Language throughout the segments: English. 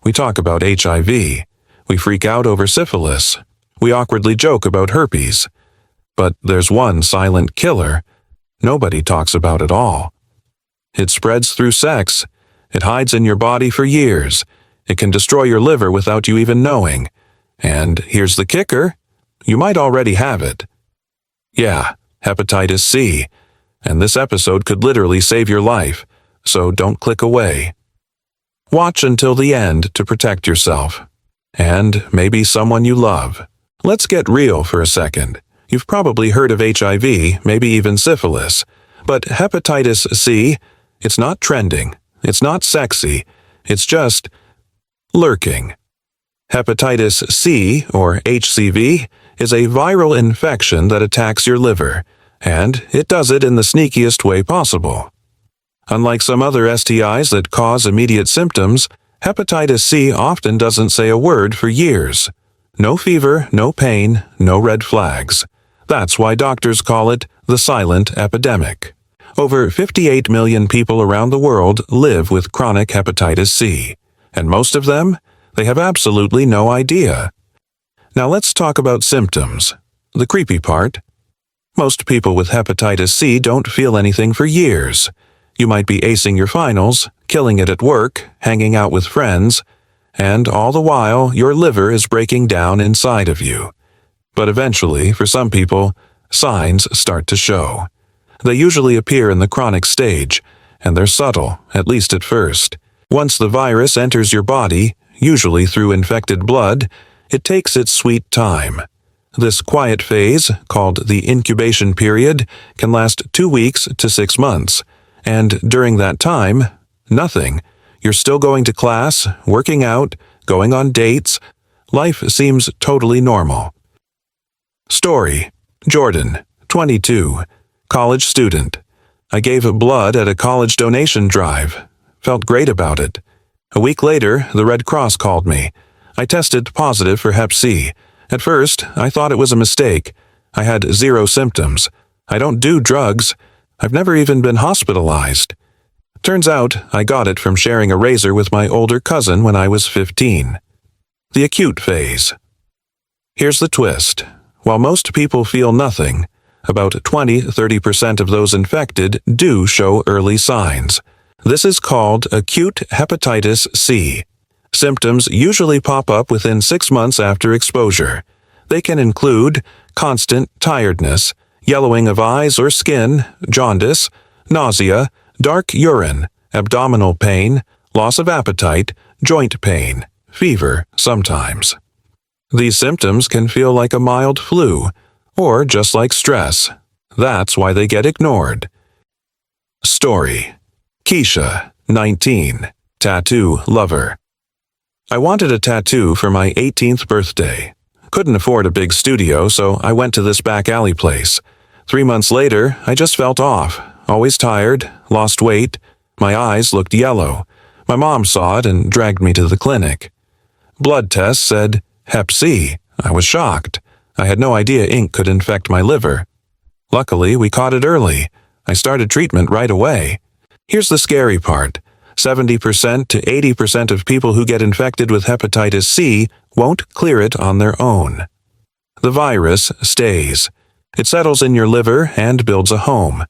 We talk about HIV. We freak out over syphilis. We awkwardly joke about herpes. But there's one silent killer nobody talks about at all. It spreads through sex. It hides in your body for years. It can destroy your liver without you even knowing. And here's the kicker. You might already have it. Yeah, hepatitis C. And this episode could literally save your life, so don't click away. Watch until the end to protect yourself. And maybe someone you love. Let's get real for a second. You've probably heard of HIV, maybe even syphilis. But hepatitis C, it's not trending. It's not sexy. It's just lurking. Hepatitis C, or HCV, is a viral infection that attacks your liver, and it does it in the sneakiest way possible. Unlike some other STIs that cause immediate symptoms, hepatitis C often doesn't say a word for years. No fever, no pain, no red flags. That's why doctors call it the silent epidemic. Over 58 million people around the world live with chronic hepatitis C, and most of them, they have absolutely no idea. Now let's talk about symptoms. The creepy part. Most people with hepatitis C don't feel anything for years. You might be acing your finals, killing it at work, hanging out with friends, and all the while your liver is breaking down inside of you. But eventually, for some people, signs start to show. They usually appear in the chronic stage, and they're subtle, at least at first. Once the virus enters your body, usually through infected blood, it takes its sweet time. This quiet phase, called the incubation period, can last 2 weeks to 6 months, and during that time, nothing. You're still going to class, working out, going on dates. Life seems totally normal. Story: Jordan, 22, college student. I gave blood at a college donation drive. Felt great about it. A week later, the Red Cross called me. I tested positive for Hep C. At first, I thought it was a mistake. I had 0 symptoms. I don't do drugs. I've never even been hospitalized. Turns out, I got it from sharing a razor with my older cousin when I was 15. The acute phase. Here's the twist. While most people feel nothing, about 20–30% of those infected do show early signs. This is called acute hepatitis C. Symptoms usually pop up within 6 months after exposure. They can include constant tiredness, yellowing of eyes or skin, jaundice, nausea, dark urine, abdominal pain, loss of appetite, joint pain, fever sometimes. These symptoms can feel like a mild flu, or just like stress. That's why they get ignored. Story: Keisha, 19, tattoo lover. I wanted a tattoo for my 18th birthday. Couldn't afford a big studio, so I went to this back alley place. 3 months later, I just felt off, always tired, lost weight. My eyes looked yellow. My mom saw it and dragged me to the clinic. Blood tests said Hep C. I was shocked. I had no idea ink could infect my liver. Luckily, we caught it early. I started treatment right away. Here's the scary part. 70% to 80% of people who get infected with hepatitis C won't clear it on their own. The virus stays. It settles in your liver and builds a home.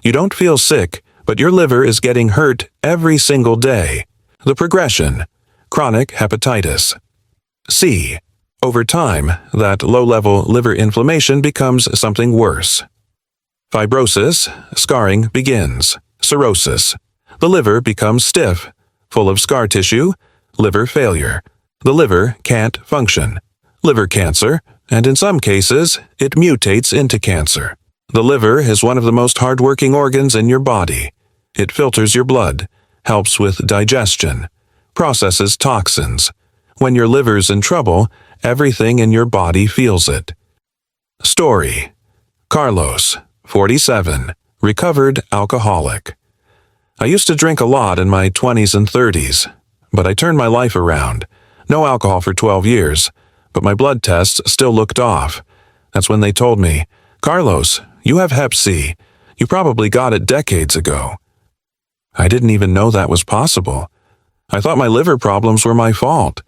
You don't feel sick, but your liver is getting hurt every single day. The progression: chronic hepatitis C. Over time, that low-level liver inflammation becomes something worse. Fibrosis, scarring begins. Cirrhosis. The liver becomes stiff, full of scar tissue. Liver failure. The liver can't function. Liver cancer, and in some cases, it mutates into cancer. The liver is one of the most hardworking organs in your body. It filters your blood, helps with digestion, processes toxins. When your liver's in trouble, everything in your body feels it. Story: Carlos, 47, recovered alcoholic. I used to drink a lot in my 20s and 30s, but I turned my life around. No alcohol for 12 years, but my blood tests still looked off. That's when they told me, "Carlos, you have Hep C. You probably got it decades ago." I didn't even know that was possible. I thought my liver problems were my fault.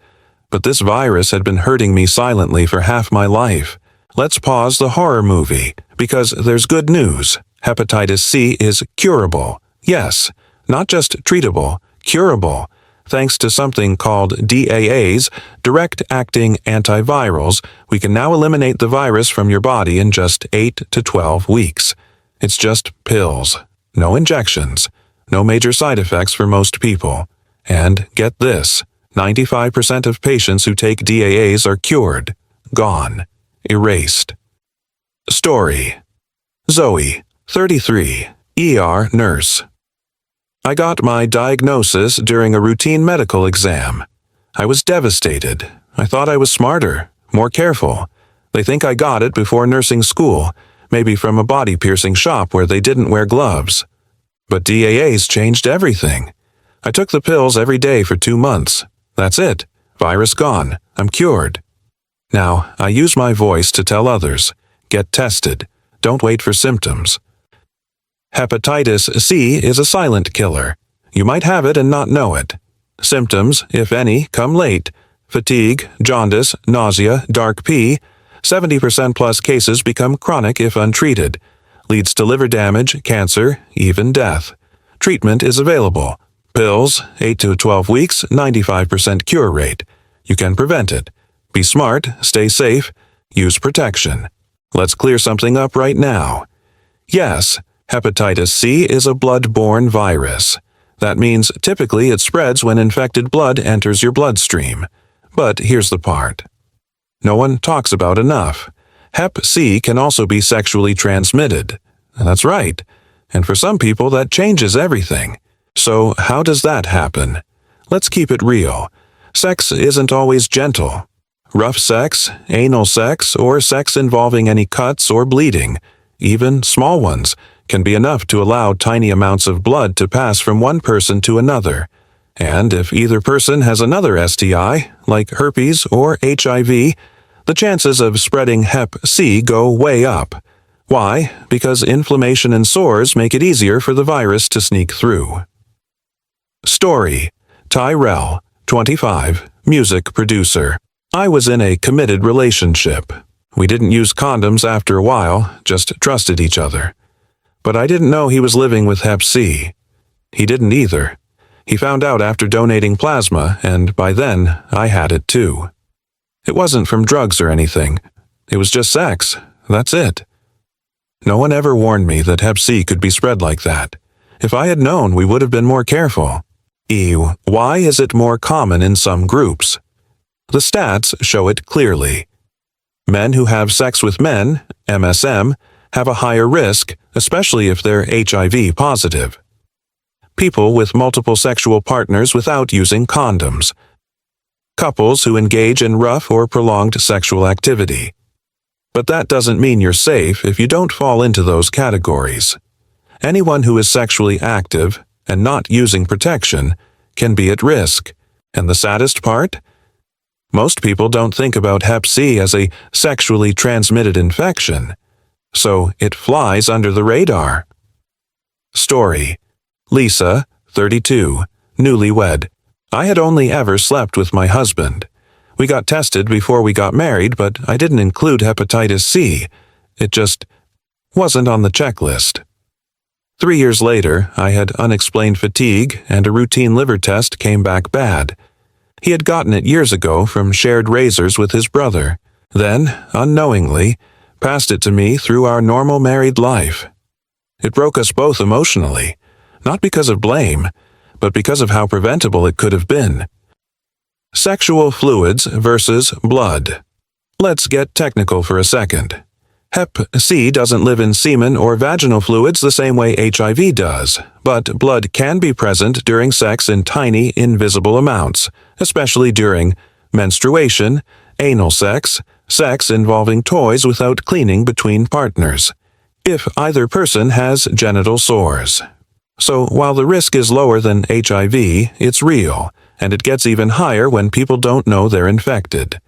But this virus had been hurting me silently for half my life. Let's pause the horror movie, because there's good news. Hepatitis C is curable. Yes, not just treatable, curable. Thanks to something called DAAs, direct-acting antivirals, we can now eliminate the virus from your body in just 8 to 12 weeks. It's just pills, no injections, no major side effects for most people. And get this, 95% of patients who take DAAs are cured, gone, erased. Story. Zoe, 33, ER nurse. I got my diagnosis during a routine medical exam. I was devastated. I thought I was smarter, more careful. They think I got it before nursing school, maybe from a body-piercing shop where they didn't wear gloves. But DAAs changed everything. I took the pills every day for 2 months. That's it. Virus gone. I'm cured. Now, I use my voice to tell others. Get tested. Don't wait for symptoms. Hepatitis C is a silent killer. You might have it and not know it. Symptoms, if any, come late. Fatigue, jaundice, nausea, dark pee. 70% plus cases become chronic if untreated. Leads to liver damage, cancer, even death. Treatment is available. Pills, 8 to 12 weeks, 95% cure rate. You can prevent it. Be smart, stay safe, use protection. Let's clear something up right now. Yes, hepatitis C is a blood-borne virus. That means typically it spreads when infected blood enters your bloodstream. But here's the part. No one talks about enough. Hep C can also be sexually transmitted. That's right. And for some people that changes everything. So how does that happen? Let's keep it real. Sex isn't always gentle. Rough sex, anal sex, or sex involving any cuts or bleeding, even small ones, can be enough to allow tiny amounts of blood to pass from one person to another. And if either person has another STI, like herpes or HIV, the chances of spreading Hep C go way up. Why? Because inflammation and sores make it easier for the virus to sneak through. Story. Tyrell, 25, music producer. I was in a committed relationship. We didn't use condoms after a while, just trusted each other. But I didn't know he was living with Hep C. He didn't either. He found out after donating plasma, and by then, I had it too. It wasn't from drugs or anything. It was just sex. That's it. No one ever warned me that Hep C could be spread like that. If I had known, we would have been more careful. Why is it more common in some groups? The stats show it clearly. Men who have sex with men, MSM, have a higher risk, especially if they're HIV positive. People with multiple sexual partners without using condoms. Couples who engage in rough or prolonged sexual activity. But that doesn't mean you're safe if you don't fall into those categories. Anyone who is sexually active and not using protection can be at risk. And the saddest part? Most people don't think about Hep C as a sexually transmitted infection, so it flies under the radar. Story. Lisa, 32, newlywed. I had only ever slept with my husband. We got tested before we got married, but I didn't include hepatitis C. It just wasn't on the checklist. 3 years later, I had unexplained fatigue, and a routine liver test came back bad. He had gotten it years ago from shared razors with his brother, then, unknowingly, passed it to me through our normal married life. It broke us both emotionally, not because of blame, but because of how preventable it could have been. Sexual fluids versus blood. Let's get technical for a second. Hep C doesn't live in semen or vaginal fluids the same way HIV does, but blood can be present during sex in tiny, invisible amounts, especially during menstruation, anal sex, sex involving toys without cleaning between partners, if either person has genital sores. So while the risk is lower than HIV, it's real, and it gets even higher when people don't know they're infected.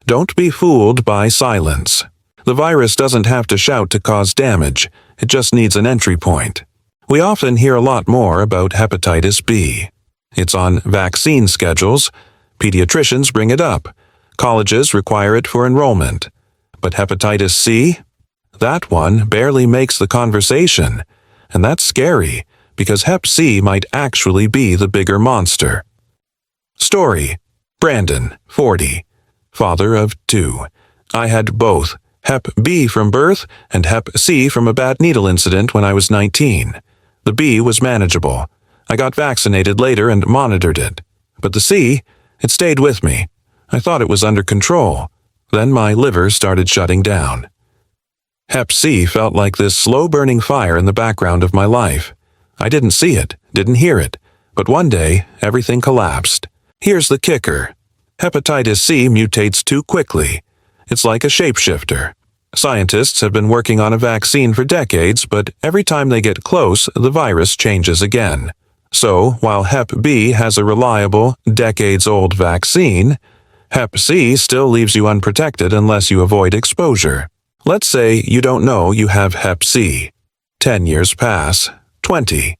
Don't be fooled by silence. The virus doesn't have to shout to cause damage, it just needs an entry point. We often hear a lot more about hepatitis B. It's on vaccine schedules. Pediatricians bring it up. Colleges require it for enrollment. But hepatitis C? That one barely makes the conversation. And that's scary, because Hep C might actually be the bigger monster. Story: Brandon, 40, father of 2. I had both Hep B from birth and Hep C from a bad needle incident when I was 19. The B was manageable. I got vaccinated later and monitored it. But the C, it stayed with me. I thought it was under control. Then my liver started shutting down. Hep C felt like this slow-burning fire in the background of my life. I didn't see it, didn't hear it, but one day, everything collapsed. Here's the kicker. Hepatitis C mutates too quickly. It's like a shapeshifter. Scientists have been working on a vaccine for decades, but every time they get close, the virus changes again. So, while Hep B has a reliable, decades-old vaccine, Hep C still leaves you unprotected unless you avoid exposure. Let's say you don't know you have Hep C. 10 years pass, 20.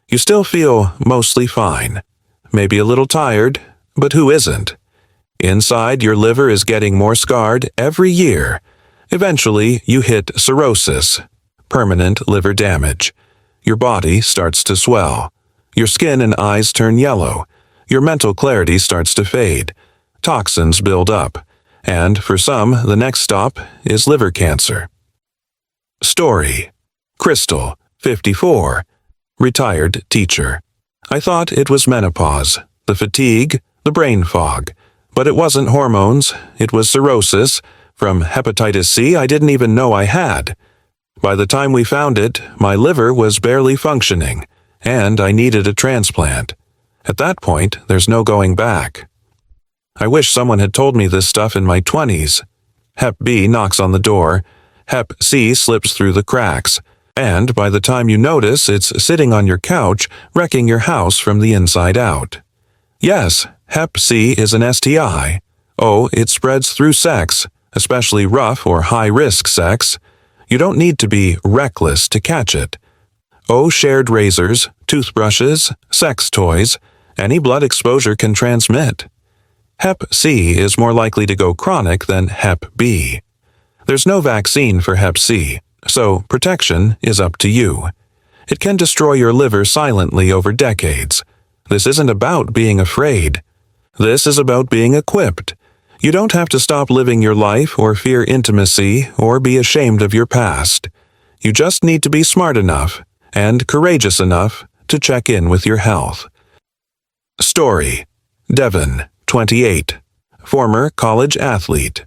You still feel mostly fine. Maybe a little tired, but who isn't? Inside, your liver is getting more scarred every year. Eventually, you hit cirrhosis, permanent liver damage. Your body starts to swell. Your skin and eyes turn yellow. Your mental clarity starts to fade. Toxins build up. And for some, the next stop is liver cancer. Story: Crystal, 54, retired teacher. I thought it was menopause, the fatigue, the brain fog. But it wasn't hormones, it was cirrhosis from hepatitis C I didn't even know I had. By the time we found it, my liver was barely functioning, and I needed a transplant. At that point, there's no going back. I wish someone had told me this stuff in my 20s. Hep B knocks on the door, Hep C slips through the cracks, and by the time you notice, it's sitting on your couch, wrecking your house from the inside out. Yes, Hep C is an STI. Oh, it spreads through sex, especially rough or high-risk sex. You don't need to be reckless to catch it. Oh, shared razors, toothbrushes, sex toys, any blood exposure can transmit. Hep C is more likely to go chronic than Hep B. There's no vaccine for Hep C, so protection is up to you. It can destroy your liver silently over decades. This isn't about being afraid. This is about being equipped. You don't have to stop living your life or fear intimacy or be ashamed of your past. You just need to be smart enough and courageous enough to check in with your health. Story: Devin, 28, former college athlete.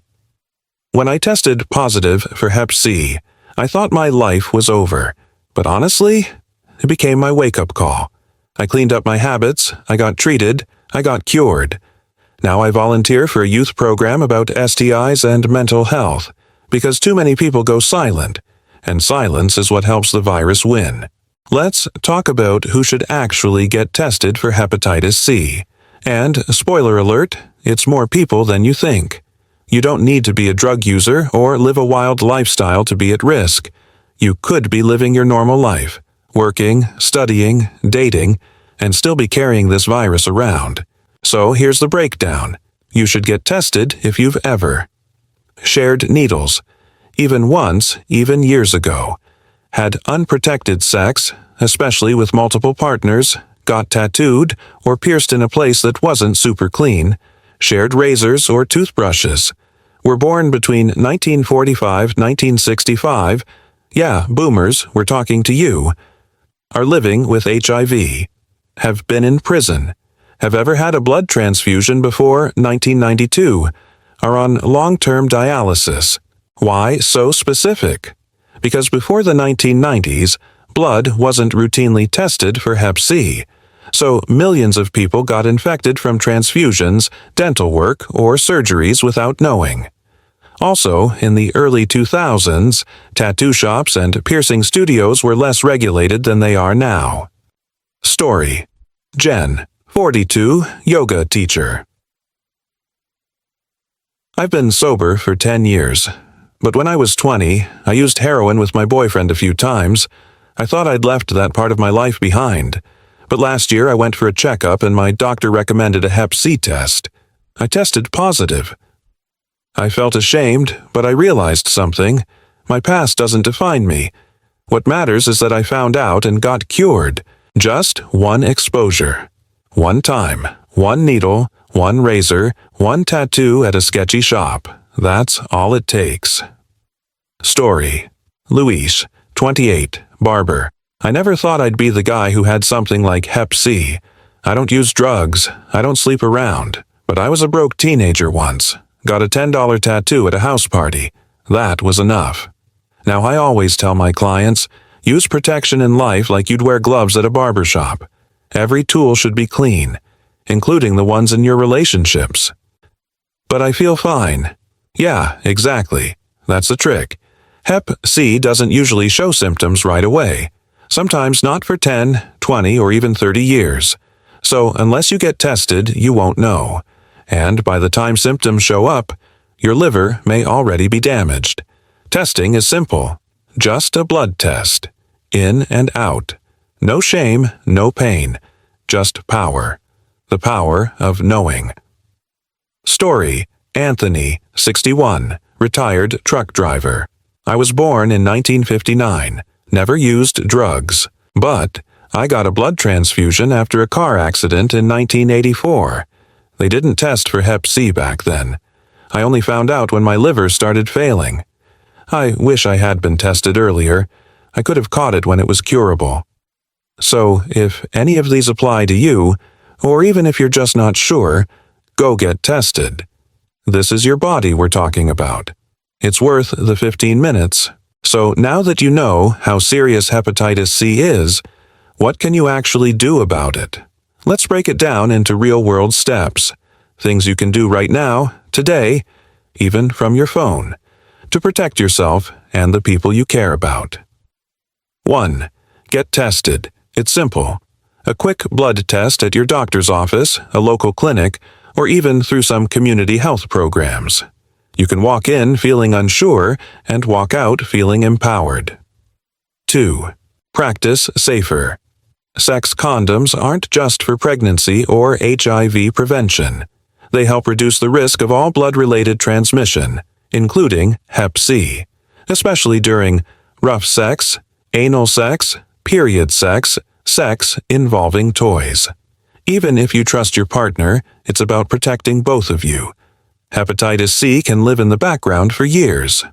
When I tested positive for Hep C, I thought my life was over. But honestly, it became my wake-up call. I cleaned up my habits, I got treated, I got cured. Now I volunteer for a youth program about STIs and mental health, because too many people go silent, and silence is what helps the virus win. Let's talk about who should actually get tested for hepatitis C. And, spoiler alert, it's more people than you think. You don't need to be a drug user or live a wild lifestyle to be at risk. You could be living your normal life, working, studying, dating, and still be carrying this virus around. So here's the breakdown. You should get tested if you've ever shared needles, even once, even years ago, had unprotected sex, especially with multiple partners, got tattooed or pierced in a place that wasn't super clean, shared razors or toothbrushes, were born between 1945-1965, yeah, boomers, we're talking to you, are living with HIV, have been in prison, have ever had a blood transfusion before 1992, are on long-term dialysis. Why so specific? Because before the 1990s, blood wasn't routinely tested for Hep C, so millions of people got infected from transfusions, dental work, or surgeries without knowing. Also, in the early 2000s, tattoo shops and piercing studios were less regulated than they are now. Story: Jen, 42, yoga teacher. I've been sober for 10 years, but when I was 20, I used heroin with my boyfriend a few times. I thought I'd left that part of my life behind, But last year I went for a checkup and my doctor recommended a Hep C test. I tested positive. I felt ashamed, but I realized something. My past doesn't define me. What matters is that I found out and got cured. Just one exposure. One time. One needle. One razor. One tattoo at a sketchy shop. That's all it takes. Story. Luis, 28, barber. I never thought I'd be the guy who had something like Hep C. I don't use drugs. I don't sleep around. But I was a broke teenager once. Got a $10 tattoo at a house party. That was enough. Now I always tell my clients, use protection in life like you'd wear gloves at a barber shop. Every tool should be clean, including the ones in your relationships. But I feel fine. Yeah, exactly. That's the trick. Hep C doesn't usually show symptoms right away. Sometimes not for 10, 20, or even 30 years. So unless you get tested, you won't know. And by the time symptoms show up, your liver may already be damaged. Testing is simple. Just a blood test. In and out. No shame, no pain. Just power. The power of knowing. Story. Anthony, 61, retired truck driver. I was born in 1959. Never used drugs. But I got a blood transfusion after a car accident in 1984. They didn't test for Hep C back then. I only found out when my liver started failing. I wish I had been tested earlier. I could have caught it when it was curable. So, if any of these apply to you, or even if you're just not sure, go get tested. This is your body we're talking about. It's worth the 15 minutes. So now that you know how serious hepatitis C is, what can you actually do about it? Let's break it down into real-world steps. Things you can do right now, today, even from your phone, to protect yourself and the people you care about. 1. Get tested. It's simple. A quick blood test at your doctor's office, a local clinic, or even through some community health programs. You can walk in feeling unsure and walk out feeling empowered. 2. Practice safer. Sex condoms aren't just for pregnancy or HIV prevention. They help reduce the risk of all blood-related transmission, including Hep C, especially during rough sex, anal sex, period sex, sex involving toys. Even if you trust your partner, it's about protecting both of you. Hepatitis C can live in the background for years.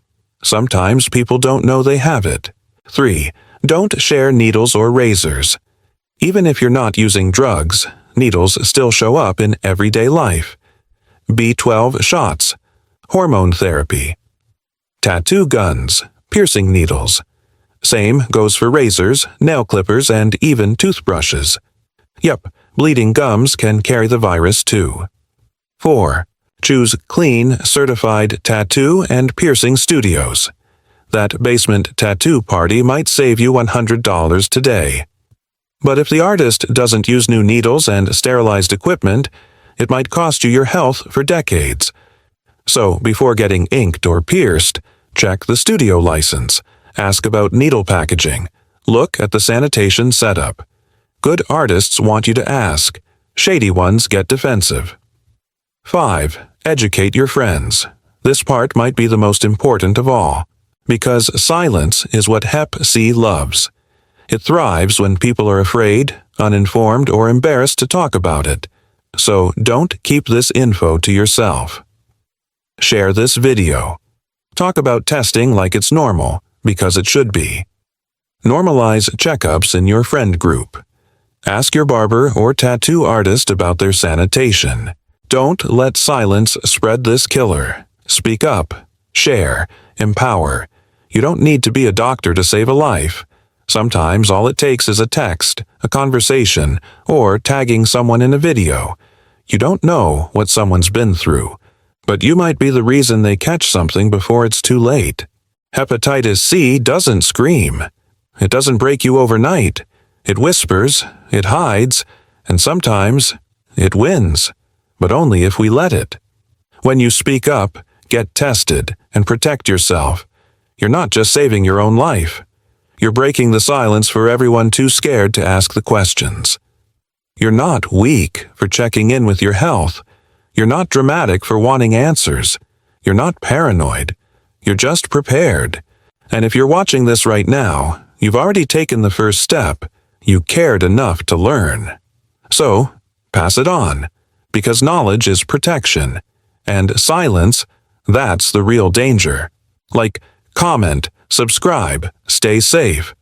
Sometimes people don't know they have it. 3. Don't share needles or razors. Even if you're not using drugs, needles still show up in everyday life. B12 shots, hormone therapy, tattoo guns, piercing needles. Same goes for razors, nail clippers, and even toothbrushes. Yep, bleeding gums can carry the virus too. 4. Choose clean, certified tattoo and piercing studios. That basement tattoo party might save you $100 today. But if the artist doesn't use new needles and sterilized equipment, it might cost you your health for decades. So before getting inked or pierced, check the studio license. Ask about needle packaging. Look at the sanitation setup. Good artists want you to ask. Shady ones get defensive. 5. Educate your friends. This part might be the most important of all, because silence is what Hep C loves. It thrives when people are afraid, uninformed, or embarrassed to talk about it. So don't keep this info to yourself. Share this video. Talk about testing like it's normal, because it should be. Normalize checkups in your friend group. Ask your barber or tattoo artist about their sanitation. Don't let silence spread this killer. Speak up. Share. Empower. You don't need to be a doctor to save a life. Sometimes all it takes is a text, a conversation, or tagging someone in a video. You don't know what someone's been through, but you might be the reason they catch something before it's too late. Hepatitis C doesn't scream. It doesn't break you overnight. It whispers, it hides, and sometimes it wins, but only if we let it. When you speak up, get tested, and protect yourself, you're not just saving your own life. You're breaking the silence for everyone too scared to ask the questions. You're not weak for checking in with your health. You're not dramatic for wanting answers. You're not paranoid. You're just prepared. And if you're watching this right now, you've already taken the first step. You cared enough to learn. So, pass it on, because knowledge is protection. And silence, that's the real danger. Like, comment, subscribe, stay safe.